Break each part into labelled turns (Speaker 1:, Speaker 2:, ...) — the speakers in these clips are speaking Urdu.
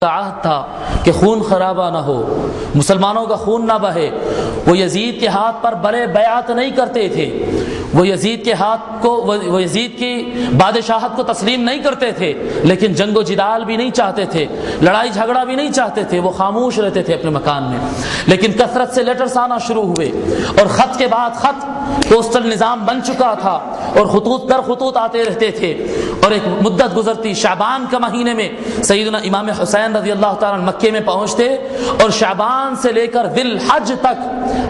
Speaker 1: عہد تھا کہ خون خرابہ نہ ہو، مسلمانوں کا خون نہ بہے۔ وہ یزید کے ہاتھ پر بڑے بیعت نہیں کرتے تھے، وہ یزید کے ہاتھ کو وہ یزید کی بادشاہت کو تسلیم نہیں کرتے تھے، لیکن جنگ و جدال بھی نہیں چاہتے تھے، لڑائی جھگڑا بھی نہیں چاہتے تھے، وہ خاموش رہتے تھے اپنے مکان میں۔ لیکن کثرت سے لیٹرز آنا شروع ہوئے، اور خط کے بعد خط، پوسٹل نظام بن چکا تھا، اور خطوط در خطوط آتے رہتے تھے۔ اور ایک مدت گزرتی، شعبان کا مہینے میں سیدنا امام حسین رضی اللہ تعالیٰ عنہ مکے میں پہنچتے، اور شعبان سے لے کر ذی الحج تک،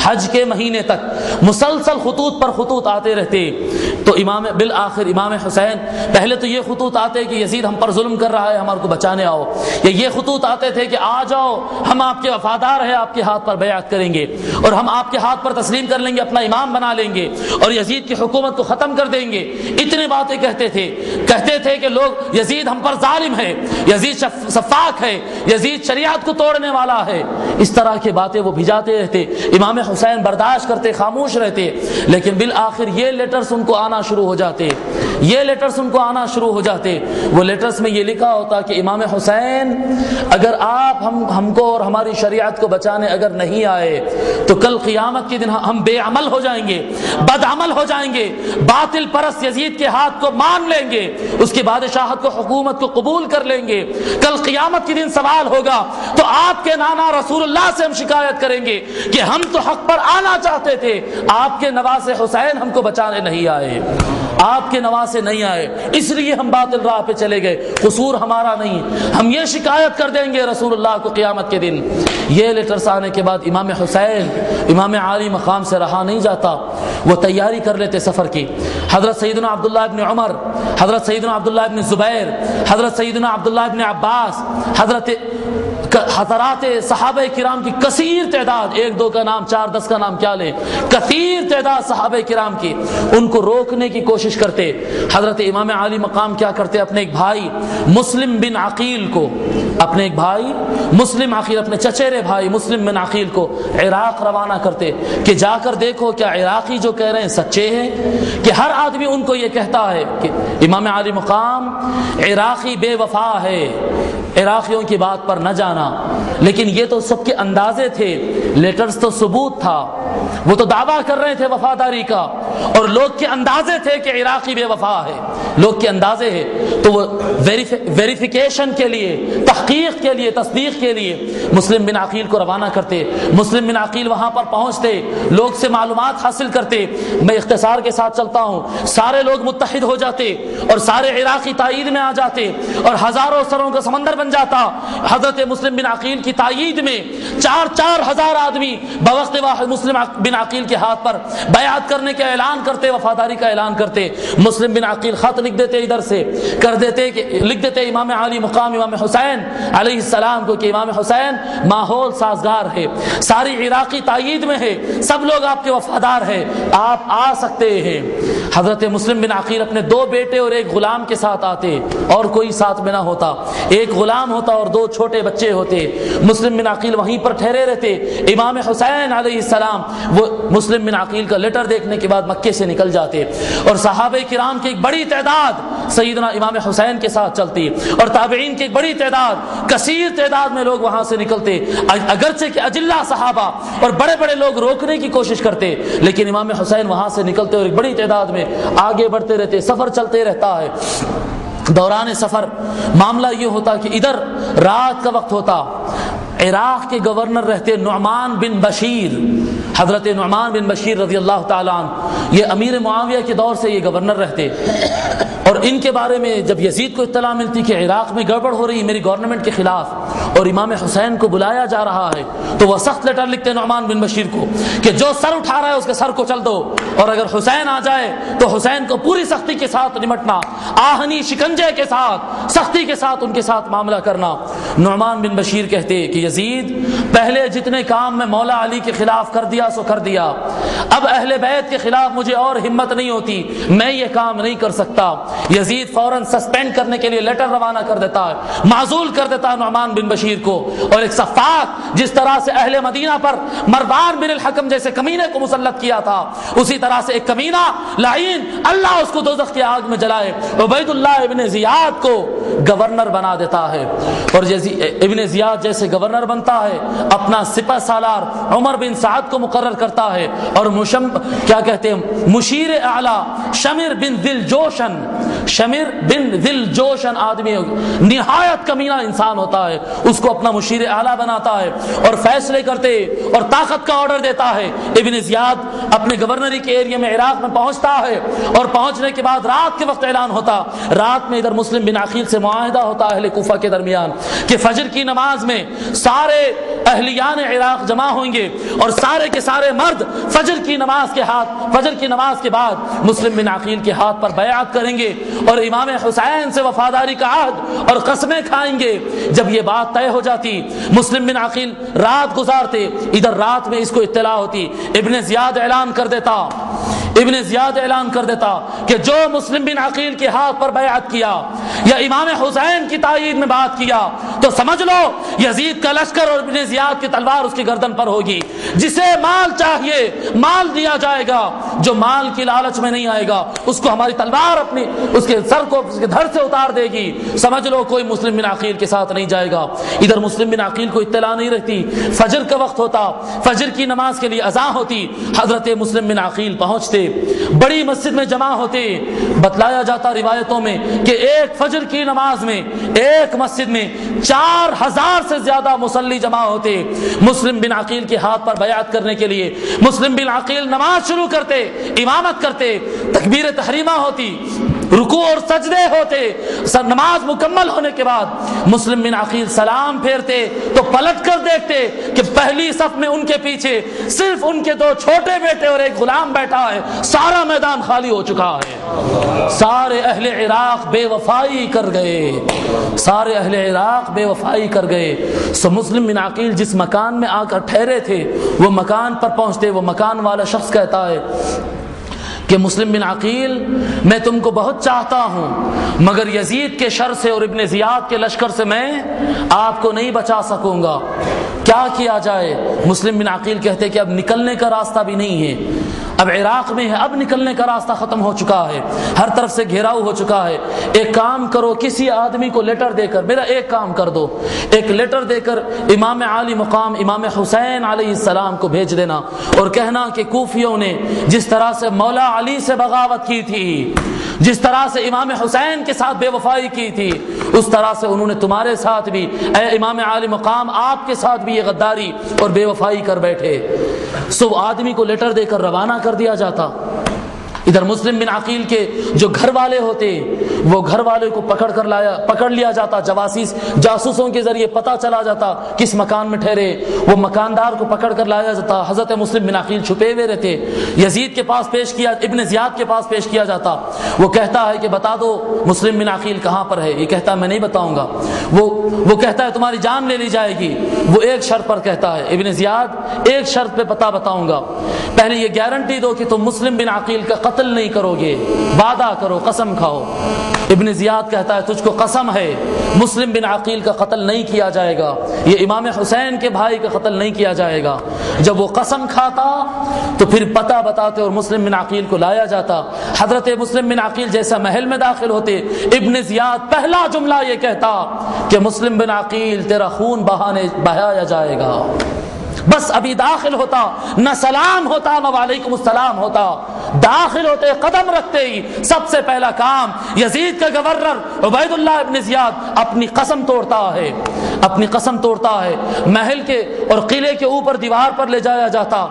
Speaker 1: حج کے مہینے تک مسلسل خطوط پر خطوط آتے رہتے۔ تو بالآخر امام حسین، پہلے تو یہ خطوط آتے کہ یزید ہم پر ظلم کر رہا ہے، ہمارے کو بچانے آؤ، یا یہ خطوط آتے تھے کہ آ جاؤ، ہم آپ کے وفادار ہیں، آپ کے ہاتھ پر بیعت کریں گے، اور ہم آپ کے ہاتھ پر تسلیم کر لیں گے، اپنا امام بنا لیں گے، اور یزید کی حکومت کو ختم کر دیں گے۔ اتنے باتیں کہتے تھے کہ لوگ، یزید ہم پر ظالم ہے، یزید سفاک ہے، یزید شریعت کو توڑنے والا ہے، اس طرح کی باتیں وہ بھجاتے رہتے۔ امام حسین برداشت کرتے، خاموش رہتے، لیکن بالآخر یہ لیٹرز ان کو آنا شروع ہو جاتے۔ وہ لیٹرز میں یہ لکھا ہوتا کہ امام حسین، اگر آپ ہم کو اور ہماری شریعت کو بچانے اگر نہیں آئے تو کل قیامت کے دن ہم بے عمل ہو جائیں گے، بد عمل ہو جائیں گے، باطل پرست یزید کے ہاتھ کو مان لیں گے، اس کی بادشاہت کو، حکومت کو قبول کر لیں گے۔ کل قیامت کے دن سوال ہوگا تو آپ کے نانا رسول اللہ سے ہم شکایت کریں گے کہ ہم تو حق پر آنا چاہتے تھے، آپ کے نواسے حسین ہم کو بچانے نہیں آئے، آپ کے نواسے نہیں آئے، اس لیے ہم باطل راہ پہ چلے گئے، قصور ہمارا نہیں، ہم یہ شکایت کر دیں گے رسول اللہ کو قیامت کے دن۔ یہ لیٹرز آنے کے بعد امام حسین، امام عالی مقام سے رہا نہیں جاتا، وہ تیاری کر لیتے سفر کی۔ حضرت سیدنا عبداللہ ابن عمر، حضرت سیدنا عبداللہ ابن زبیر، حضرت سیدنا عبداللہ ابن عباس، حضرات صحابہ کرام کی کثیر تعداد، 1 2 کا نام، 4 10 کا نام کیا لیں، کثیر تعداد صحابہ کرام کی، ان کو روکنے کی کوشش کرتے۔ حضرت امام عالی مقام کیا کرتے، اپنے ایک بھائی مسلم بن عقیل کو، اپنے چچیرے بھائی مسلم بن عقیل کو عراق روانہ کرتے کہ جا کر دیکھو کیا عراقی جو کہہ رہے ہیں سچے ہیں، کہ ہر آدمی ان کو یہ کہتا ہے کہ امام عالی مقام عراقی بے وفا ہے، عراقیوں کی بات پر نہ جانا۔ لیکن یہ تو سب کے اندازے تھے، لیٹرز تو ثبوت تھا، وہ تو دعویٰ کر رہے تھے وفاداری کا، اور لوگ کے اندازے تھے کہ عراقی بے وفا ہے، لوگ کے اندازے ہیں۔ تو وہ ویریفیکیشن کے لیے، تحقیق کے لیے، تصدیق کے لیے مسلم بن عقیل کو روانہ کرتے۔ مسلم بن عقیل وہاں پر پہنچتے، لوگ سے معلومات حاصل کرتے۔ میں اختصار کے ساتھ چلتا ہوں، سارے لوگ متحد ہو جاتے اور سارے عراقی تائید میں آ جاتے، اور ہزاروں سروں کا سمندر بن جاتا۔ حضرت مسلم بن عقیل کی تائید میں 4 ہزار آدمی بوقت واحد مسلم بن عقیل کے ہاتھ پر بیعت کرنے کا اعلان کرتے، وفاداری کا اعلان کرتے۔ مسلم بن عقیل خط لکھ دیتے، ادھر سے لکھ دیتے امام عالی مقام امام حسین علیہ السلام کو کہ امام حسین ماحول سازگار ہے، ساری عراقی تائید میں ہے، سب لوگ آپ کے وفادار ہیں، آپ آ سکتے ہیں۔ حضرت مسلم بن عقیل اپنے 2 بیٹے اور 1 غلام کے ساتھ آتے، اور کوئی ساتھ میں نہ ہوتا، 1 غلام ہوتا اور 2 چھوٹے بچے ہوتے۔ مسلم بن عقیل وہیں پر ٹھہرے رہتے۔ امام حسین علیہ السلام وہ مسلم بن عقیل کا لیٹر دیکھنے کے بعد مکے سے نکل جاتے، اور صحابہ کرام کی ایک بڑی تعداد سیدنا امام حسین کے ساتھ چلتی، اور تابعین کی ایک بڑی تعداد، کثیر تعداد میں لوگ وہاں سے نکلتے، اگرچہ کہ اجلہ صحابہ اور بڑے بڑے لوگ روکنے کی کوشش کرتے، لیکن امام حسین وہاں سے نکلتے اور ایک بڑی تعداد میں آگے بڑھتے رہتے، سفر چلتے رہتا ہے۔ دوران سفر معاملہ یہ ہوتا کہ ادھر رات کا وقت ہوتا، عراق کے گورنر رہتے نعمان بن بشیر، حضرت نعمان بن بشیر رضی اللہ تعالیٰ عنہ، یہ امیر معاویہ کے دور سے یہ گورنر رہتے، اور ان کے بارے میں جب یزید کو اطلاع ملتی کہ عراق میں گڑبڑ ہو رہی میری گورنمنٹ کے خلاف اور امام حسین کو بلایا جا رہا ہے، تو وہ سخت لیٹر لکھتے نعمان بن بشیر کو کہ جو سر اٹھا رہا ہے اس کے سر کو چل دو، اور اگر حسین آ جائے تو حسین کو پوری سختی کے ساتھ نمٹنا، آہنی شکنجے کے ساتھ، سختی کے ساتھ ان کے ساتھ معاملہ کرنا۔ نعمان بن بشیر کہتے کہ یزید، پہلے جتنے کام میں مولا علی کے خلاف کر دیا سو کر دیا، اب اہل بیت کے خلاف مجھے اور ہمت نہیں ہوتی، میں یہ کام نہیں کر سکتا۔ یزید فوراً سسپینڈ کرنے کے لیے لیٹر روانہ کر دیتا ہے، معزول کر دیتا ہے نعمان بن بشیر بشیر کو، اور ایک صفاق جس طرح سے اہل مدینہ پر مروان بن الحکم جیسے کمینے کو مسلط کیا تھا، اسی طرح سے ایک کمینہ لعین اللہ اس کو دوزخ کی آگ میں جلائے، عبید اللہ ابن زیاد کو گورنر بنا دیتا ہے، اور ابن زیاد جیسے گورنر بنتا ہے اپنا سپہ سالار عمر بن سعد کو مقرر کرتا ہے، اور مشیر اعلی شمر بن دل جوشن آدمی نہایت کمینہ انسان ہوتا ہے، اس کو اپنا مشیر اعلی بناتا ہے اور فیصلے کرتے اور طاقت کا آرڈر دیتا ہے۔ ابن زیاد اپنے گورنری کے ایریا میں عراق میں پہنچتا ہے، اور پہنچنے کے بعد رات کے وقت اعلان ہوتا، رات میں ادھر مسلم بن عقیل سے معاہدہ ہوتا اہل کوفہ کے درمیان کہ فجر کی نماز میں سارے اہلیان عراق جمع ہوئیں گے، اور سارے کے سارے مرد فجر کی نماز کے بعد مسلم بن عقیل کے ہاتھ پر بیعت کریں گے اور امام حسین سے وفاداری کا عہد اور قسمیں کھائیں گے۔ جب یہ بات طے ہو جاتی، مسلم بن عقیل رات گزارتے، ادھر رات میں اس کو اطلاع ہوتی، ابن زیاد اعلان کر دیتا کہ جو مسلم بن عقیل کے ہاتھ پر بیعت کیا یا امام حسین کی تائید میں بات کیا تو سمجھ لو یزید کا لشکر اور ابن زیاد کی تلوار اس کی گردن پر ہوگی، جسے مال چاہیے مال دیا جائے گا، جو مال کی لالچ میں نہیں آئے گا اس کو ہماری تلوار اپنی اس کے سر کو اس کے دھڑ سے اتار دے گی۔ سمجھ لو کوئی مسلم بن عقیل کے ساتھ نہیں جائے گا۔ ادھر مسلم بن عقیل کو اطلاع نہیں رہتی، فجر کا وقت ہوتا، فجر کی نماز کے لیے اذان ہوتی، حضرت مسلم بن عقیل پہنچتے، بڑی مسجد میں جمع ہوتے۔ بتلایا جاتا روایتوں میں کہ ایک فجر کی نماز میں ایک مسجد میں 4000 سے زیادہ مصلی جمع ہوتے مسلم بن عقیل کے ہاتھ پر بیعت کرنے کے لیے۔ مسلم بن عقیل نماز شروع کرتے، امامت کرتے، تکبیر تحریمہ ہوتی، رکوع اور سجدے ہوتے، نماز مکمل ہونے کے بعد مسلم بن عقیل سلام پھیرتے تو پلٹ کر دیکھتے کہ پہلی صف میں ان کے پیچھے صرف ان کے 2 چھوٹے بیٹے اور ایک غلام بیٹھا ہے، سارا میدان خالی ہو چکا ہے۔ سارے اہل عراق بے وفائی کر گئے۔ سو مسلم بن عقیل جس مکان میں آ کر ٹھہرے تھے وہ مکان پر پہنچتے، وہ مکان والا شخص کہتا ہے کہ مسلم بن عقیل میں تم کو بہت چاہتا ہوں، مگر یزید کے شر سے اور ابن زیاد کے لشکر سے میں آپ کو نہیں بچا سکوں گا، کیا کیا جائے؟ مسلم بن عقیل کہتے کہ اب نکلنے کا راستہ بھی نہیں ہے، اب عراق میں ہے، اب نکلنے کا راستہ ختم ہو چکا ہے، ہر طرف سے گھیراؤ ہو چکا ہے، ایک کام کرو، کسی آدمی کو لیٹر دے کر میرا ایک کام کر دو، ایک لیٹر دے کر امام عالی مقام امام حسین علیہ السلام کو بھیج دینا اور کہنا کہ کوفیوں نے جس طرح سے مولا علی سے بغاوت کی تھی، جس طرح سے امام حسین کے ساتھ بے وفائی کی تھی، اس طرح سے انہوں نے تمہارے ساتھ بھی اے امام عالی مقام آپ کے ساتھ بھی یہ غداری اور بے وفائی کر بیٹھے۔ سو آدمی کو لیٹر دے کر روانہ کر دیا جاتا۔ ادھر مسلم بن عقیل کے جو گھر والے ہوتے وہ گھر والے کو پکڑ لیا جاتا، جاسوسوں کے ذریعے پتہ چلا جاتا کس مکان میں ٹھہرے، وہ مکاندار کو پکڑ کر لایا جاتا، حضرت مسلم بن عقیل چھپے ہوئے رہتے، یزید کے پاس ابن زیاد کے پاس پیش کیا جاتا، وہ کہتا ہے کہ بتا دو مسلم بن عقیل کہاں پر ہے، یہ کہتا ہے میں نہیں بتاؤں گا، وہ کہتا ہے تمہاری جان لے لی جائے گی، وہ ایک شرط پر کہتا ہے ابن زیاد ایک شرط پہ بتاؤں گا، پہلے یہ گارنٹی دو کہ تم مسلم بن عقیل کا قتل نہیں کرو گے، وعدہ کرو، قسم کھاؤ۔ ابن زیاد کہتا ہے تجھ کو قسم ہے مسلم بن عقیل کا قتل نہیں کیا جائے گا، یہ امام حسین کے بھائی کا قتل نہیں کیا جائے گا۔ جب وہ قسم کھاتا تو پھر پتہ بتاتے اور مسلم بن عقیل کو لایا جاتا، حضرت مسلم بن عقیل جیسا محل میں داخل ہوتے، ابن زیاد پہلا جملہ یہ کہتا کہ مسلم بن عقیل تیرا خون بہایا جائے گا، بس ابھی داخل ہوتا، نہ سلام ہوتا نہ وعلیکم السلام ہوتا، داخل ہوتے قدم رکھتے ہی سب سے پہلا کام یزید کا گورنر عبید اللہ ابن زیاد اپنی قسم توڑتا ہے، محل کے اور قلعے کے اوپر دیوار پر لے جایا جاتا،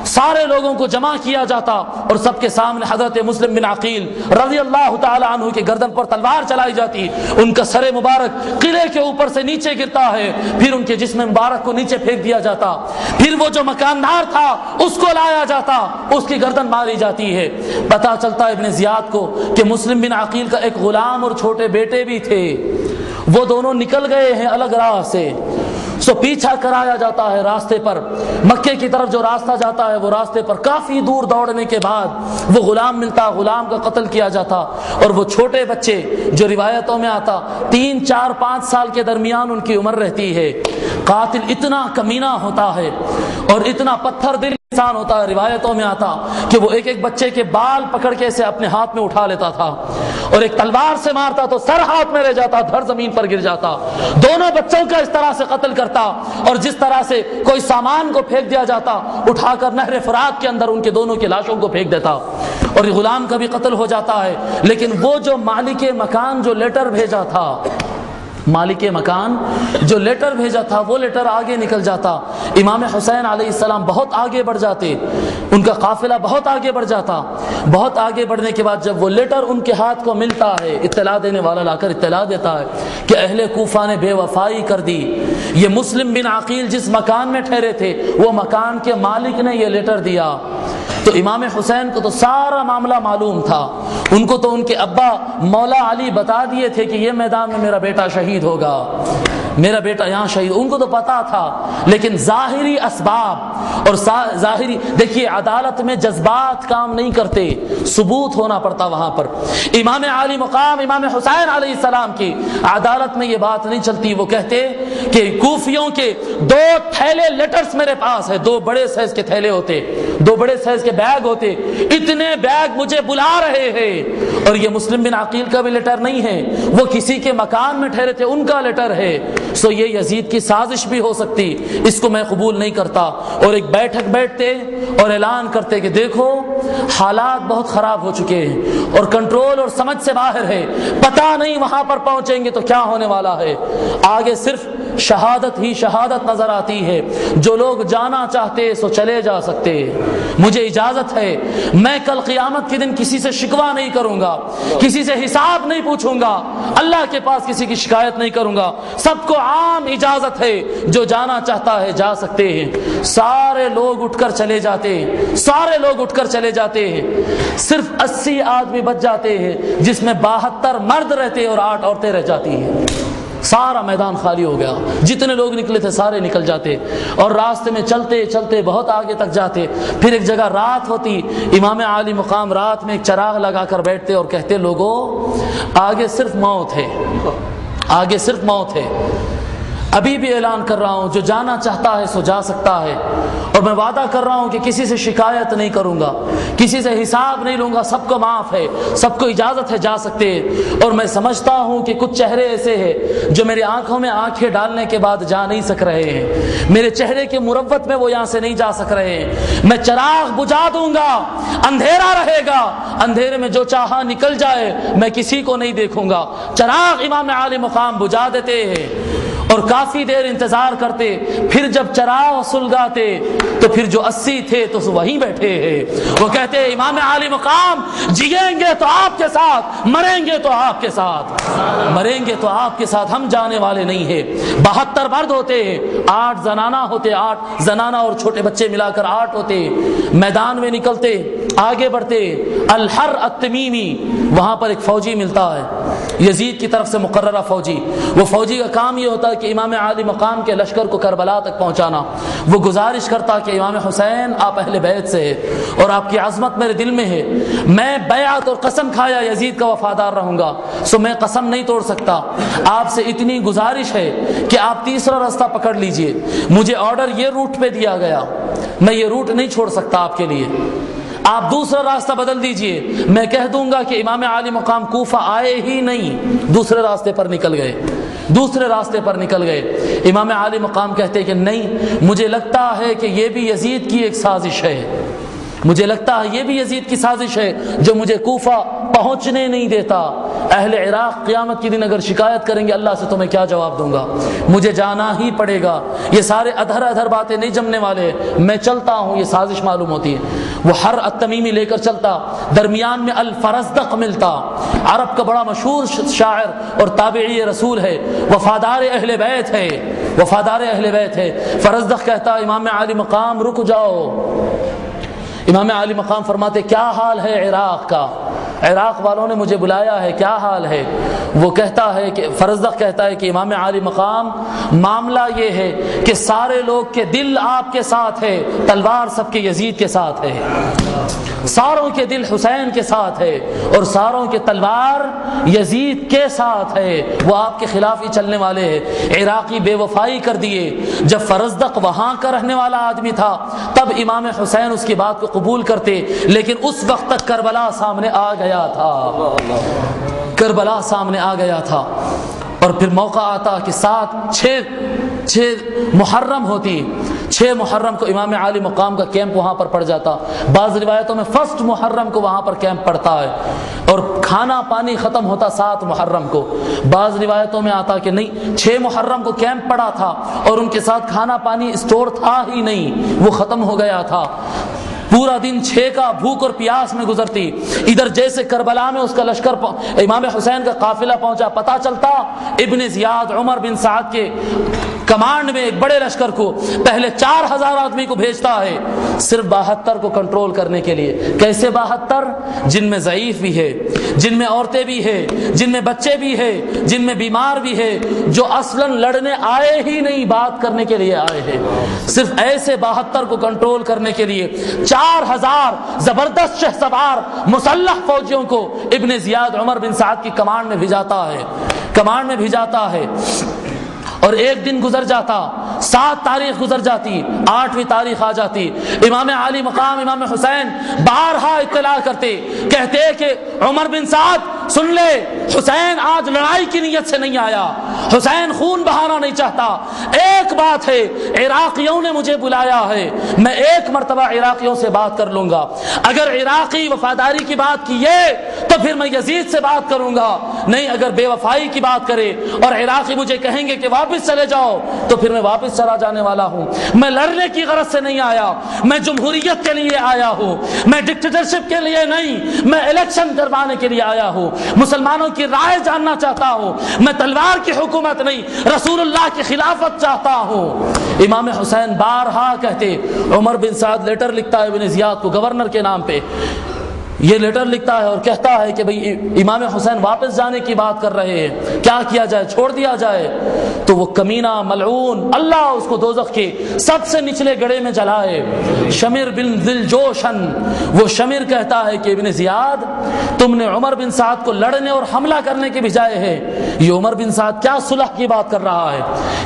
Speaker 1: سارے لوگوں کو جمع کیا جاتا اور سب کے سامنے حضرت مسلم بن عقیل رضی اللہ تعالی عنہ کے گردن پر تلوار چلائی جاتی، ان کا سر مبارک قلعے کے اوپر سے نیچے گرتا ہے، پھر ان کے جسم مبارک کو نیچے پھینک دیا جاتا، پھر وہ جو مکاندار تھا اس کو لایا جاتا، اس کی گردن ماری جاتی ہے۔ پتہ چلتا ابن زیاد کو کہ مسلم بن عقیل کا ایک غلام اور چھوٹے بیٹے بھی تھے، وہ دونوں نکل گئے ہیں الگ راہ سے، سو پیچھا کرایا جاتا ہے راستے پر، مکے کی طرف جو راستہ جاتا ہے وہ راستے پر کافی دور دوڑنے کے بعد وہ غلام ملتا، غلام کا قتل کیا جاتا، اور وہ چھوٹے بچے جو روایتوں میں آتا 3 4 5 سال کے درمیان ان کی عمر رہتی ہے۔ قاتل اتنا کمینہ ہوتا ہے اور اتنا پتھر دل انسان ہوتا ہے، روایتوں میں آتا کہ وہ ایک ایک بچے کے بال پکڑ کے اسے اپنے ہاتھ میں اٹھا لیتا تھا، اور ایک تلوار سے مارتا تو سر ہاتھ میں رہ جاتا، دھڑ زمین پر گر جاتا۔ دونوں بچوں کا اس طرح سے قتل کرتا، اور جس طرح سے کوئی سامان کو پھینک دیا جاتا اٹھا کر نہر فرات کے اندر ان کے دونوں کی لاشوں کو پھینک دیتا، اور غلام کا بھی قتل ہو جاتا ہے۔ لیکن وہ جو مالک مکان جو لیٹر بھیجا تھا، مالک مکان جو لیٹر بھیجا تھا وہ لیٹر آگے نکل جاتا، امام حسین علیہ السلام بہت آگے بڑھ جاتے، ان کا قافلہ بہت آگے بڑھ جاتا۔ بہت آگے بڑھنے کے بعد جب وہ لیٹر ان کے ہاتھ کو ملتا ہے، اطلاع دینے والا لا کر اطلاع دیتا ہے کہ اہل کوفہ نے بے وفائی کر دی، یہ مسلم بن عقیل جس مکان میں ٹھہرے تھے وہ مکان کے مالک نے یہ لیٹر دیا۔ تو امام حسین کو تو سارا معاملہ معلوم تھا، ان کو تو ان کے ابا مولا علی بتا دیے تھے کہ یہ میدان میں میرا بیٹا شہید ہوگا، میرا بیٹا یہاں شہید، ان کو تو پتا تھا۔ لیکن ظاہری اسباب اور ظاہری، دیکھیے عدالت میں جذبات کام نہیں کرتے، ثبوت ہونا پڑتا وہاں پر۔ امام عالی مقام امام حسین علیہ السلام کی عدالت میں یہ بات نہیں چلتی، وہ کہتے کہ کوفیوں کے 2 تھیلے لیٹرز میرے پاس ہے، 2 بڑے سائز کے تھیلے ہوتے، 2 بڑے سائز کے بیگ ہوتے، اتنے بیگ مجھے بلا رہے ہیں، اور یہ مسلم بن عقیل کا بھی لیٹر نہیں ہے، وہ کسی کے مکان میں ٹھہرے تھے ان کا لیٹر ہے، سو یہ یزید کی سازش بھی ہو سکتی، اس کو میں قبول نہیں کرتا۔ اور ایک بیٹھک بیٹھتے اور اعلان کرتے کہ دیکھو حالات بہت خراب ہو چکے ہیں اور کنٹرول اور سمجھ سے باہر ہے، پتہ نہیں وہاں پر پہنچیں گے تو کیا ہونے والا ہے، آگے صرف شہادت ہی شہادت نظر آتی ہے، جو لوگ جانا چاہتے سو چلے جا سکتے، مجھے اجازت ہے، میں کل قیامت کے دن کسی سے شکوہ نہیں کروں گا، کسی سے حساب نہیں پوچھوں گا، اللہ کے پاس کسی کی شکایت نہیں کروں گا، سب کو عام اجازت ہے، جو جانا چاہتا ہے جا سکتے ہیں۔ سارے لوگ اٹھ کر چلے جاتے ہیں، سارے لوگ اٹھ کر چلے جاتے ہیں، صرف 80 آدمی بچ جاتے ہیں، جس میں 72 مرد رہتے اور 8 عورتیں رہ جاتی ہیں۔ سارا میدان خالی ہو گیا، جتنے لوگ نکلے تھے سارے نکل جاتے، اور راستے میں چلتے چلتے بہت آگے تک جاتے۔ پھر ایک جگہ رات ہوتی، امام عالی مقام رات میں ایک چراغ لگا کر بیٹھتے اور کہتے لوگوں آگے صرف موت ہے، آگے صرف موت ہے، ابھی بھی اعلان کر رہا ہوں جو جانا چاہتا ہے سو جا سکتا ہے، اور میں وعدہ کر رہا ہوں کہ کسی سے شکایت نہیں کروں گا، کسی سے حساب نہیں لوں گا، سب کو معاف ہے، سب کو اجازت ہے، جا سکتے ہیں۔ اور میں سمجھتا ہوں کہ کچھ چہرے ایسے ہیں جو میری آنکھوں میں آنکھیں ڈالنے کے بعد جا نہیں سک رہے ہیں، میرے چہرے کے مروت میں وہ یہاں سے نہیں جا سک رہے ہیں، میں چراغ بجھا دوں گا، اندھیرا رہے گا، اندھیرے میں جو چاہا نکل جائے، میں کسی کو نہیں دیکھوں گا۔ چراغ امام عالی مقام بجھا دیتے ہیں اور کافی دیر انتظار کرتے، پھر جب چراغ سلگاتے تو پھر جو 80 تھے تو وہیں بیٹھے ہیں، وہ کہتے امام عالی مقام جیئیں گے تو آپ کے ساتھ، مریں گے تو آپ کے ساتھ، مریں گے تو آپ کے ساتھ، ہم جانے والے نہیں ہیں۔ 72 مرد ہوتے ہیں، 8 زنانہ ہوتے، 8 زنانہ اور چھوٹے بچے ملا کر 8 ہوتے، میدان میں نکلتے، آگے بڑھتے۔ الحر التمیمی، وہاں پر ایک فوجی ملتا ہے، یزید کی طرف سے مقررہ فوجی، وہ فوجی کا کام یہ ہوتا ہے کہ امام عالی مقام کے لشکر کو کربلا تک پہنچانا۔ وہ گزارش کرتا کہ امام حسین آپ اہل بیت سے ہیں اور آپ کی عظمت میرے دل میں ہے، میں بیعت اور قسم کھایا یزید کا وفادار رہوں گا، سو میں قسم نہیں توڑ سکتا، آپ سے اتنی گزارش ہے کہ آپ تیسرا راستہ پکڑ لیجئے، مجھے آرڈر یہ روٹ پہ دیا گیا، میں یہ روٹ نہیں چھوڑ سکتا آپ کے لیے، آپ دوسرا راستہ بدل دیجئے، میں کہہ دوں گا کہ امام عالی مقام کوفہ آئے ہی نہیں، دوسرے راستے پر نکل گئے، دوسرے راستے پر نکل گئے۔ امام عالی مقام کہتے کہ نہیں، مجھے لگتا ہے کہ یہ بھی یزید کی ایک سازش ہے، مجھے لگتا ہے یہ بھی یزید کی سازش ہے جو مجھے کوفہ پہنچنے نہیں دیتا۔ اہل عراق قیامت کے دن اگر شکایت کریں گے اللہ سے تو میں کیا جواب دوں گا، مجھے جانا ہی پڑے گا، یہ سارے ادھر ادھر باتیں نہیں جمنے والے، میں چلتا ہوں، یہ سازش معلوم ہوتی ہے۔ وہ ہر التمیمی لے کر چلتا، درمیان میں الفرزدق ملتا، عرب کا بڑا مشہور شاعر اور تابعی رسول ہے، وفادار اہل بیت ہے، وفادار اہل بیت ہے۔ فرزدق کہتا امام عالی مقام رک جاؤ، امام عالی مقام فرماتے کیا حال ہے عراق کا، عراق والوں نے مجھے بلایا ہے، کیا حال ہے؟ وہ کہتا ہے کہ فرزدق کہتا ہے کہ امام عالی مقام، معاملہ یہ ہے کہ سارے لوگ کے دل آپ کے ساتھ ہے، تلوار سب کے یزید کے ساتھ ہے، ساروں کے دل حسین کے ساتھ ہے اور ساروں کے تلوار یزید کے ساتھ ہے، وہ آپ کے خلاف ہی چلنے والے ہیں۔ عراقی بے وفائی کر دیے۔ جب فرزدق وہاں کا رہنے والا آدمی تھا تب امام حسین اس کی بات کو قبول کرتے، لیکن اس وقت تک کربلا سامنے آ گیا تھا، کربلا سامنے آ گیا تھا، اور پھر موقع آتا کہ 6 محرم ہوتی، 6 محرم کو امام عالی مقام کا کیمپ وہاں پر پڑ جاتا، بعض روایتوں میں 1 محرم کو وہاں پر کیمپ پڑتا ہے، اور کھانا پانی ختم ہوتا 7 محرم کو، بعض روایتوں میں آتا کہ نہیں 6 محرم کو کیمپ پڑا تھا اور ان کے ساتھ کھانا پانی اسٹور تھا ہی نہیں، وہ ختم ہو گیا تھا، پورا دن 6 کا بھوک اور پیاس میں گزرتی۔ ادھر جیسے کربلا میں اس کا لشکر امام حسین کا قافلہ پہنچا، پتہ چلتا ابن زیاد عمر بن سعد کے کمانڈ میں ایک بڑے لشکر کو پہلے 4000 آدمی کو بھیجتا ہے صرف 72 کو کنٹرول کرنے کے لیے۔ کیسے 72؟ جن میں ضعیف بھی ہے، جن میں عورتیں بھی ہے، جن میں بچے بھی ہے، جن میں بیمار بھی ہے، جو اصلاً لڑنے آئے ہی نہیں، بات کرنے کے لیے آئے ہیں، صرف ایسے 72 کو کنٹرول کرنے کے لیے 4000 زبردست شہ سوار مسلح فوجیوں کو ابن زیاد عمر بن سعد کی کمانڈ میں بھیجاتا ہے، اور ایک دن گزر جاتا، 7 تاریخ گزر جاتی، 8ویں تاریخ آ جاتی، امام عالی مقام امام حسین بارہا اطلاع کرتے، کہتے کہ عمر بن سعد سن لے، حسین آج لڑائی کی نیت سے نہیں آیا، حسین خون بہانا نہیں چاہتا، ایک بات ہے عراقیوں نے مجھے بلایا ہے، میں ایک مرتبہ عراقیوں سے بات کر لوں گا، اگر عراقی وفاداری کی بات کیے تو پھر میں یزید سے بات کروں گا، نہیں اگر بے وفائی کی بات کرے اور عراقی مجھے کہیں گے کہ واپس چلے جاؤ تو پھر میں واپس چلا جانے والا ہوں، میں لڑنے کی غرض سے نہیں آیا، میں جمہوریت کے لیے آیا ہوں، میں ڈکٹیٹرشپ کے لیے نہیں، میں الیکشن کروانے کے لیے آیا ہوں، مسلمانوں کی رائے جاننا چاہتا ہوں، میں تلوار کی حکومت نہیں رسول اللہ کی خلافت چاہتا ہوں۔ امام حسین بارہا کہتے، عمر بن سعد لیٹر لکھتا ہے ابن زیاد کو گورنر کے نام پہ، یہ لیٹر لکھتا ہے اور کہتا ہے کہ بھئی امام حسین واپس جانے کی بات کر رہے ہیں، کیا کیا جائے، چھوڑ دیا جائے؟ تو وہ کمینہ ملعون اللہ اس کو دوزخ کے سب سے نچلے گڑھے میں جلائے، شمر بن ذل جوشن، وہ شمر کہتا ہے کہ ابن زیاد تم نے عمر بن سعد کو لڑنے اور حملہ کرنے کے بجائے ہے، یہ عمر بن سعد کیا صلح کی بات کر رہا ہے،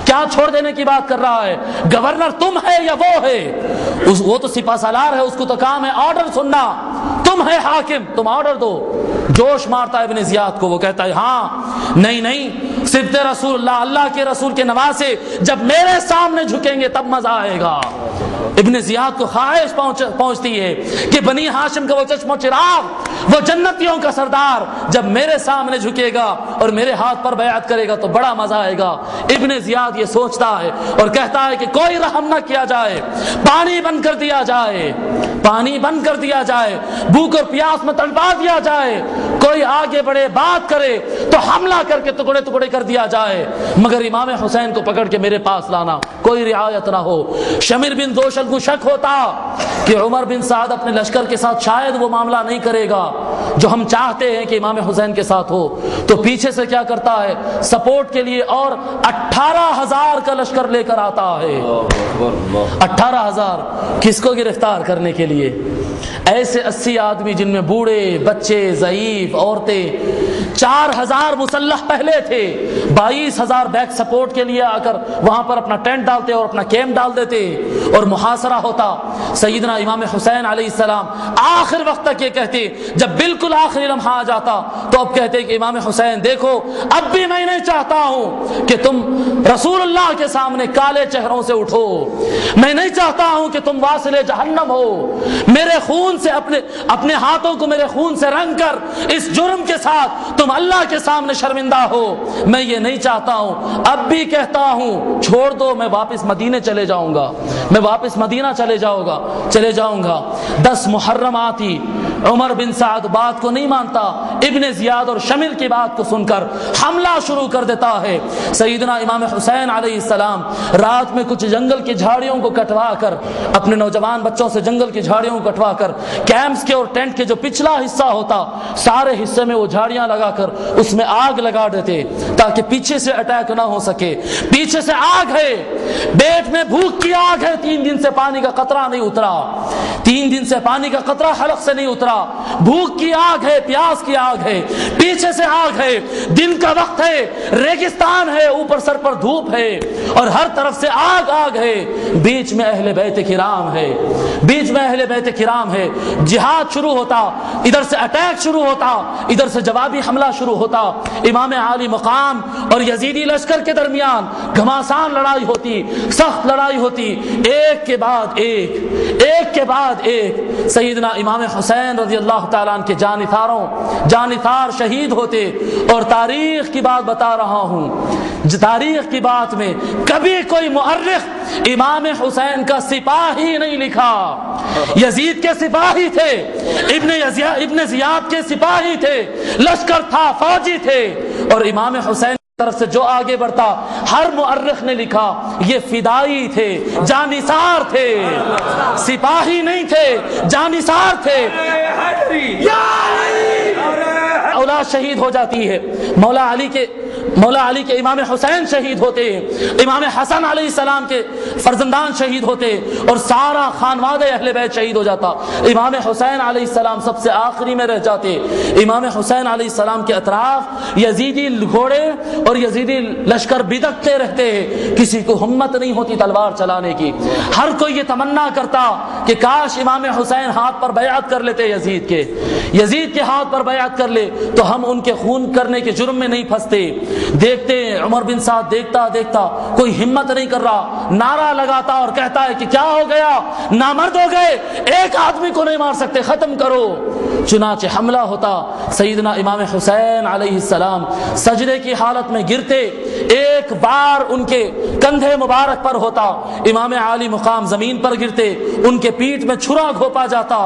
Speaker 1: کیا چھوڑ دینے کی بات کر رہا ہے، گورنر تم ہے یا وہ ہے؟ وہ تو سپہ سالار ہے، اس کو تو کام ہے آرڈر سننا، تم ہے حاکم، تم آرڈر دو۔ جوش مارتا ہے ابن زیاد کو، وہ کہتا ہے ہاں نہیں صبت رسول اللہ، اللہ کے رسول کے نواسے جب میرے سامنے جھکیں گے تب مزہ آئے گا۔ ابن زیاد کو خواہش پہنچتی ہے کہ بنی ہاشم کا وہ چشم و چراغ، وہ جنتیوں کا سردار جب میرے سامنے جھکے گا اور میرے ہاتھ پر بیعت کرے گا تو بڑا مزہ آئے گا۔ ابن زیاد یہ سوچتا ہے اور کہتا ہے کہ کوئی رحم نہ کیا جائے، پانی بند کر دیا جائے، پانی بند کر دیا جائے، بھوک اور پیاس میں تڑپا دیا جائے، کوئی آگے بڑھے بات کرے تو حملہ کر کے ٹکڑے ٹکڑے کر دیا جائے، مگر امام حسین کو پکڑ کے میرے پاس لانا، کوئی رعایت نہ ہو۔ شمر بن دوشل کو شک ہوتا کہ عمر بن سعد اپنے لشکر کے ساتھ شاید وہ معاملہ نہیں کرے گا جو ہم چاہتے ہیں کہ امام حسین کے ساتھ ہو، تو پیچھے سے کیا کرتا ہے، سپورٹ کے لیے اور 18,000 کا لشکر لے کر آتا ہے۔ 18,000 کس کو گرفتار کرنے کے لیے؟ ایسے 80 آدمی جن میں بوڑھے، بچے، ضعیف، عورتیں، 4,000 مسلح پہلے تھے، 22,000 بیک سپورٹ کے لیے آ کر وہاں پر اپنا ٹینٹ ڈالتے اور اپنا کیمپ ڈال دیتے اور محاصرہ ہوتا۔ سیدنا امام حسین علیہ السلام آخر وقت تک یہ کہتے، جب بالکل آخری لمحہ آ جاتا تو اب کہتے کہ امام حسین دیکھو اب بھی میں نہیں چاہتا ہوں کہ تم رسول اللہ کے سامنے کالے چہروں سے اٹھو، میں نہیں چاہتا ہوں کہ تم واصل جہنم ہو، میرے خون سے اپنے ہاتھوں کو میرے خون سے رنگ کر اس جرم کے ساتھ تم اللہ کے سامنے شرمندہ ہو، میں یہ نہیں چاہتا ہوں، اب بھی کہتا ہوں چھوڑ دو، میں واپس مدینے چلے جاؤں گا، میں واپس مدینہ چلے جاؤں گا۔ 10 محرم آتی، عمر بن سعد بات کو نہیں مانتا، ابن زیاد اور شمر کی بات کو سن کر حملہ شروع کر دیتا ہے۔ سیدنا امام حسین علیہ السلام رات میں کچھ جنگل کی جھاڑیوں کو کٹوا کر، اپنے نوجوان بچوں سے جنگل کی جھاڑیوں کو کٹوا کر کیمپس کے اور ٹینٹ کے جو پچھلا حصہ ہوتا سارے حصے میں وہ جھاڑیاں لگا کر اس میں آگ لگا دیتے تاکہ پیچھے سے اٹیک نہ ہو سکے۔ پیچھے سے آگ ہے، پیٹ میں بھوک کی آگ ہے، 3 دن سے پانی کا قطرہ نہیں اترا، 3 دن سے پانی کا قطرہ حلق سے نہیں اترا، بھوک کی آگ ہے، پیاس کی آگ ہے، پیچھے سے آگ ہے، دن کا وقت ہے، ریگستان ہے، اوپر سر پر دھوپ ہے اور ہر طرف سے آگ آگ ہے، بیچ میں اہل بیت کرام ہے، بیچ میں اہل بیت کرام ہے۔ جہاد شروع ہوتا، ادھر سے اٹیک شروع ہوتا، ادھر سے جوابی حملہ شروع ہوتا، امام عالی مقام اور یزیدی لشکر کے درمیان گھماسان لڑائی ہوتی، سخت لڑائی ہوتی، ایک کے بعد ایک سیدنا امام حسین رضی اللہ تعالیٰ عنہ کے جانثار شہید ہوتے۔ اور تاریخ کی بات بتا رہا ہوں، تاریخ کی بات میں کبھی کوئی مؤرخ امام حسین کا سپاہی نہیں لکھا، یزید کے سپاہی تھے، ابن زیاد کے سپاہی تھے، لشکر تھا، فوجی تھے، اور امام حسین طرف سے جو آگے بڑھتا ہر مؤرخ نے لکھا یہ فدائی تھے، جانثار تھے، سپاہی نہیں تھے، جانثار تھے۔ اولاد شہید ہو جاتی ہے، مولا علی کے امام حسین شہید ہوتے ہیں، امام حسن علیہ السلام کے فرزندان شہید ہوتے اور سارا خانوادہ اہل بیت شہید ہو جاتا۔ امام حسین علیہ السلام سب سے آخری میں رہ جاتے۔ امام حسین علیہ السلام کے اطراف یزیدی گھوڑے اور یزیدی لشکر بدکتے رہتے ہیں، کسی کو ہمت نہیں ہوتی تلوار چلانے کی۔ ہر کوئی یہ تمنا کرتا کہ کاش امام حسین ہاتھ پر بیعت کر لیتے، یزید کے ہاتھ پر بیعت کر لے تو ہم ان کے خون کرنے کے جرم میں نہیں پھنستے۔ دیکھتے عمر بن سعد دیکھتا کوئی ہمت نہیں کر رہا، نعرہ لگاتا اور کہتا ہے کہ کیا ہو گیا، نامرد ہو گئے، ایک آدمی کو نہیں مار سکتے، ختم کرو۔ چنانچہ حملہ ہوتا، سیدنا امام حسین علیہ السلام سجدے کی حالت میں گرتے، ایک بار ان کے کندھے مبارک پر ہوتا، امام عالی مقام زمین پر گرتے، ان کے پیٹھ میں چھرا گھونپا جاتا،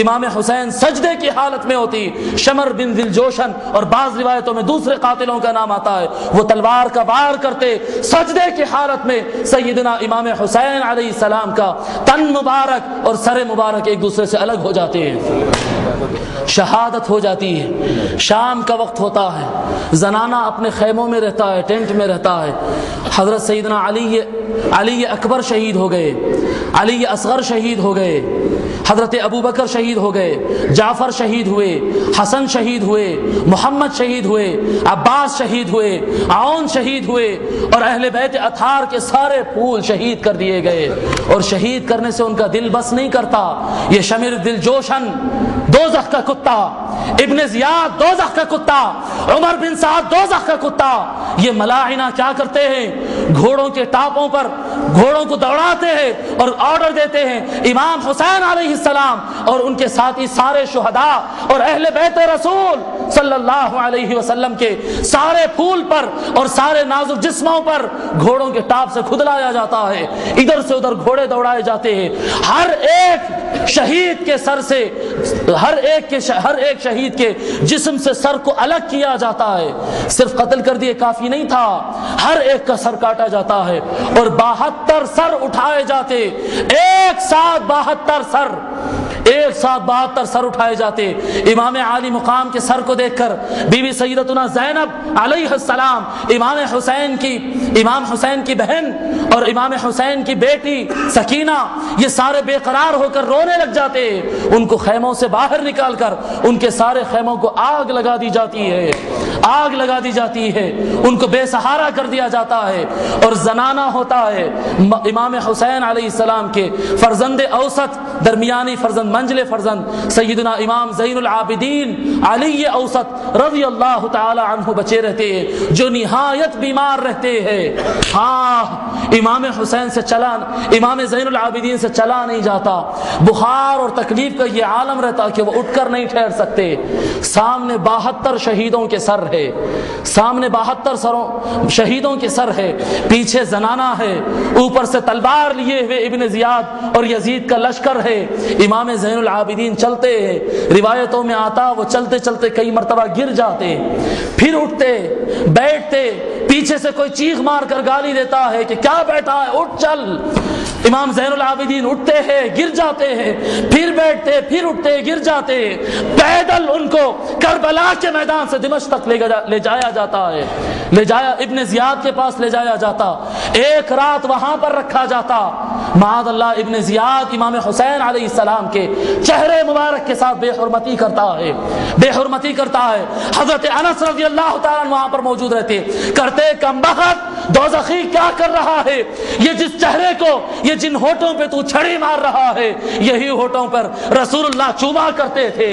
Speaker 1: امام حسین سجدے کی حالت میں ہوتی، شمر بن ذی الجوشن اور بعض روایتوں میں دوسرے قاتلوں کا نام آتا ہے، وہ تلوار کا وار کرتے، سجدے کی حالت میں سیدنا امام حسین علیہ السلام کا تن مبارک اور سر مبارک ایک دوسرے سے الگ ہو جاتے ہیں، شہادت ہو جاتی ہے۔ شام کا وقت ہوتا ہے، زنانہ اپنے خیموں میں رہتا ہے، ٹینٹ میں رہتا ہے۔ حضرت سیدنا علی اکبر شہید ہو گئے، علی اصغر شہید ہو گئے، حضرت ابوبکر شہید ہو گئے، جعفر شہید ہوئے، حسن شہید ہوئے، محمد شہید ہوئے، عباس شہید ہوئے، عون شہید ہوئے، اور اہل بیت اطہار کے سارے پھول شہید کر دیے گئے۔ اور شہید کرنے سے ان کا دل بس نہیں کرتا، یہ شمر دل جوشن دوزخ کا کتا، ابن زیاد دوزخ کا کتا، عمر بن سعد دوزخ کا کتا، یہ ملاعنہ کیا کرتے ہیں، گھوڑوں کے ٹاپوں پر گھوڑوں کو دوڑاتے ہیں اور آرڈر دیتے ہیں امام حسین علیہ السلام اور ان کے ساتھی سارے شہداء اور اہل بیت رسول صلی اللہ علیہ وسلم کے سارے پھول پر اور سارے نازک جسموں پر گھوڑوں کے ٹاپ سے کھدلایا جاتا ہے، ادھر سے ادھر گھوڑے دوڑائے جاتے ہیں، ہر ایک شہید کے سر سے ہر ایک شہید کے جسم سے سر کو الگ کیا جاتا ہے، صرف قتل کر دیے کافی نہیں تھا، ہر ایک کا سر کاٹا جاتا ہے اور 72 سر اٹھائے جاتے، ایک ساتھ 72 سر اٹھائے جاتے۔ امام عالی مقام کے سر کو دیکھ کر بی بی سیدتنا زینب علیہ السلام امام حسین کی بہن اور امام حسین کی بیٹی سکینہ یہ سارے بے قرار ہو کر رونے لگ جاتے، ان کو خیموں سے باہر نکال کر ان کے سارے خیموں کو آگ لگا دی جاتی ہے، ان کو بے سہارا کر دیا جاتا ہے۔ اور زنانہ ہوتا ہے امام حسین علیہ السلام کے فرزند اوسط، درمیانی فرزند، منجلے فرزند سیدنا امام زین العابدین علی اوسط رضی اللہ تعالی عنہ بچے رہتے ہیں جو نہایت بیمار رہتے ہیں۔ امام حسین سے امام زین العابدین سے چلا نہیں جاتا، بخار اور تکلیف کا یہ عالم رہتا کہ وہ اٹھ کر نہیں ٹھہر سکتے، سامنے 72 شہیدوں کے سر ہے، سامنے 72 سروں شہیدوں کے سر ہے، پیچھے زنانہ ہے، اوپر سے تلوار لیے ہوئے ابن زیاد اور یزید کا لشکر ہے۔ امام زین العابدین چلتے ہیں، روایتوں میں آتا وہ چلتے چلتے کئی مرتبہ گر جاتے، پھر اٹھتے بیٹھتے، پیچھے سے کوئی چیخ مار کر گالی دیتا ہے کہ کیا بیٹھا ہے، اٹھ چل۔ امام زین العابدین اٹھتے ہیں، گر جاتے ہیں، پھر بیٹھتے، پھر اٹھتے، گر جاتے، پیدل ان کو کربلا کے میدان سے دمشق تک لے جایا جاتا ہے، ابن زیاد کے پاس لے جایا جاتا، ایک رات وہاں پر رکھا جاتا۔ معاذ اللہ ابن زیاد امام حسین علیہ السلام کے چہرے مبارک کے ساتھ بے حرمتی کرتا ہے۔ حضرت انس رضی اللہ تعالیٰ وہاں پر موجود رہتے، کرتے کمبخت دوزخی کیا کر رہا ہے، یہ جس چہرے کو، یہ جن ہونٹوں پہ تو چھڑی مار رہا ہے، یہی ہونٹوں پر رسول اللہ چوما کرتے تھے،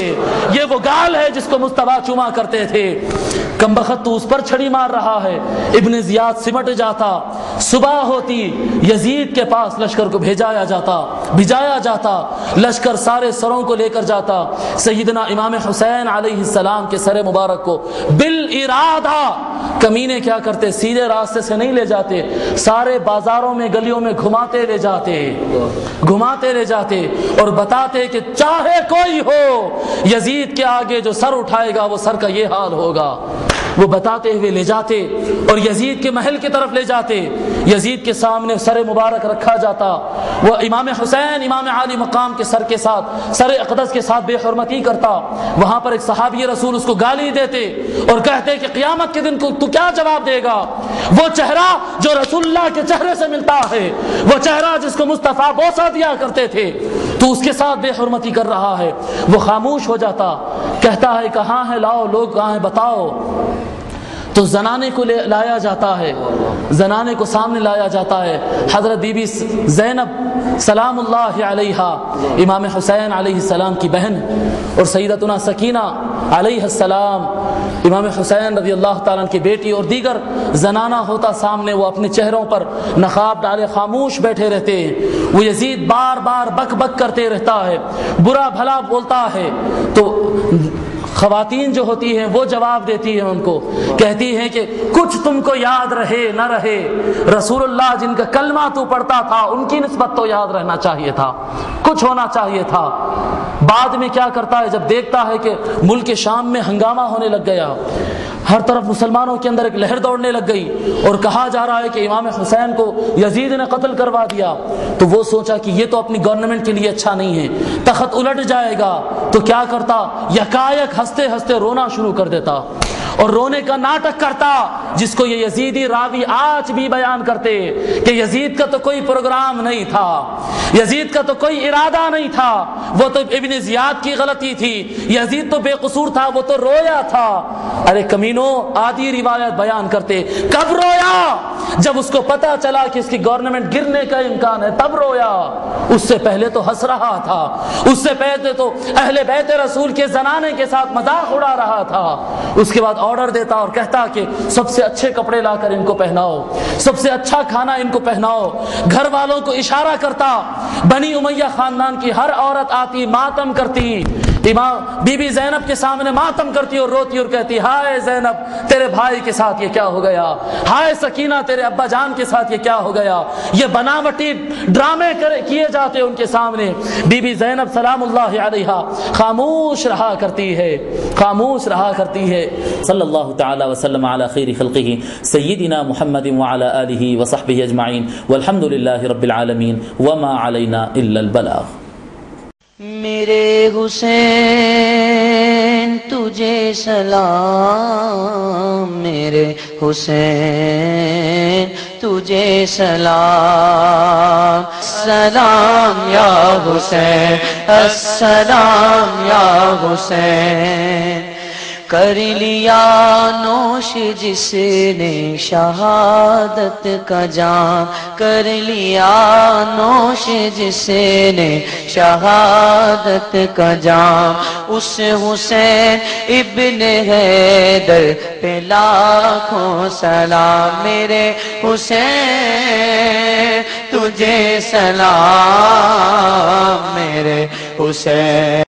Speaker 1: یہ وہ گال ہے جس کو مصطفیٰ چوما کرتے تھے، کمبخت تو اس پر چھڑی مار رہا ہے۔ ابن زیاد سمٹ جاتا، صبح ہوتی یزید کے پاس لشکر کو بھیجایا جاتا، لشکر سارے سروں کو لے کر جاتا، سیدنا امام حسین علیہ السلام کے سر مبارک کو بالارادہ کمینے کیا کرتے، سیدھے راستے سے نہیں لے جاتے، سارے بازاروں میں گلیوں میں گھماتے لے جاتے اور بتاتے کہ چاہے کوئی ہو یزید کے آگے جو سر اٹھائے گا وہ سر کا یہ حال ہوگا۔ وہ بتاتے ہوئے لے جاتے اور یزید کے محل کی طرف لے جاتے، یزید کے سامنے سر مبارک رکھا جاتا، وہ امام حسین امام عالی مقام کے سر کے ساتھ، سر اقدس کے ساتھ بے حرمتی کرتا۔ وہاں پر ایک صحابی رسول اس کو گالی دیتے اور کہتے کہ قیامت کے دن کو تو کیا جواب دے گا، وہ چہرہ جو رسول اللہ کے چہرے سے ملتا ہے، وہ چہرہ جس کو مصطفیٰ بوسہ دیا کرتے تھے، تو اس کے ساتھ بے حرمتی کر رہا ہے۔ وہ خاموش ہو جاتا، کہتا ہے کہاں ہے، لاؤ، لوگ کہاں ہیں بتاؤ۔ تو زنانے کو لایا جاتا ہے، زنانے کو سامنے لایا جاتا ہے، حضرت بی بی زینب سلام اللہ علیہا امام حسین علیہ السلام کی بہن، اور سیدتنا سکینہ علیہ السلام امام حسین رضی اللہ تعالیٰ کی بیٹی، اور دیگر زنانہ ہوتا سامنے، وہ اپنے چہروں پر نقاب ڈالے خاموش بیٹھے رہتے ہیں۔ وہ یزید بار بار بک بک کرتے رہتا ہے، برا بھلا بولتا ہے، تو خواتین جو ہوتی ہیں وہ جواب دیتی ہیں، ان کو کہتی ہیں کہ کچھ تم کو یاد رہے نہ رہے، رسول اللہ جن کا کلمہ تو پڑھتا تھا ان کی نسبت تو یاد رہنا چاہیے تھا، کچھ ہونا چاہیے تھا۔ بعد میں کیا کرتا ہے، جب دیکھتا ہے کہ ملک شام میں ہنگامہ ہونے لگ گیا، ہر طرف مسلمانوں کے اندر ایک لہر دوڑنے لگ گئی اور کہا جا رہا ہے کہ امام حسین کو یزید نے قتل کروا دیا، تو وہ سوچا کہ یہ تو اپنی گورنمنٹ کے لیے اچھا نہیں ہے، تخت الٹ جائے گا، تو کیا کرتا، یکایک ہنستے ہنستے رونا شروع کر دیتا اور رونے کا ناٹک کرتا، جس کو یہ یزیدی راوی آج بھی بیان کرتے کہ یزید کا تو کوئی پروگرام نہیں تھا، یزید کا تو کوئی ارادہ نہیں تھا، وہ تو ابن زیاد کی غلطی تھی، یزید تو بے قصور تھا، وہ تو رویا تھا۔ ارے کمینوں، آدھی روایت بیان کرتے، کب رویا؟ جب اس کو پتا چلا کہ اس کی گورنمنٹ گرنے کا امکان ہے تب رویا، اس سے پہلے تو ہنس رہا تھا، اس سے پہلے تو اہل بیت رسول کے زنانے کے ساتھ مذاق اڑا رہا تھا۔ اس کے بعد آرڈر دیتا اور کہتا کہ سب سے اچھے کپڑے لا کر ان کو پہناؤ، سب سے اچھا کھانا ان کو پہناؤ، گھر والوں کو اشارہ کرتا، بنی امیہ خاندان کی ہر عورت آتی ماتم کرتی، امام بی بی زینب کے سامنے ماتم کرتی اور روتی اور کہتی ہائے زینب تیرے بھائی کے ساتھ یہ کیا ہو گیا، ہائے سکینہ تیرے ابا جان کے ساتھ یہ کیا ہو گیا، یہ بناوٹی ڈرامے کیے جاتے ان کے سامنے۔ بی بی زینب سلام اللہ علیہا خاموش رہا کرتی ہے، خاموش رہا کرتی ہے۔ صلی اللہ تعالی وسلم علی خیر خلقہ سیدنا محمد وعلی آلہ وصحبہ اجمعین والحمد للہ رب العالمین وما علینا الا البلاغ۔
Speaker 2: میرے حسین تجھے سلام، میرے حسین تجھے سلام، سلام یا حسین، السلام یا حسین۔ کر لیا نوش جس نے شہادت کا جام، کر لیا نوش جس نے شہادت کا جام، اس حسین ابن حیدر پہ لاکھوں سلام، میرے حسین تجھے سلام، میرے حسین۔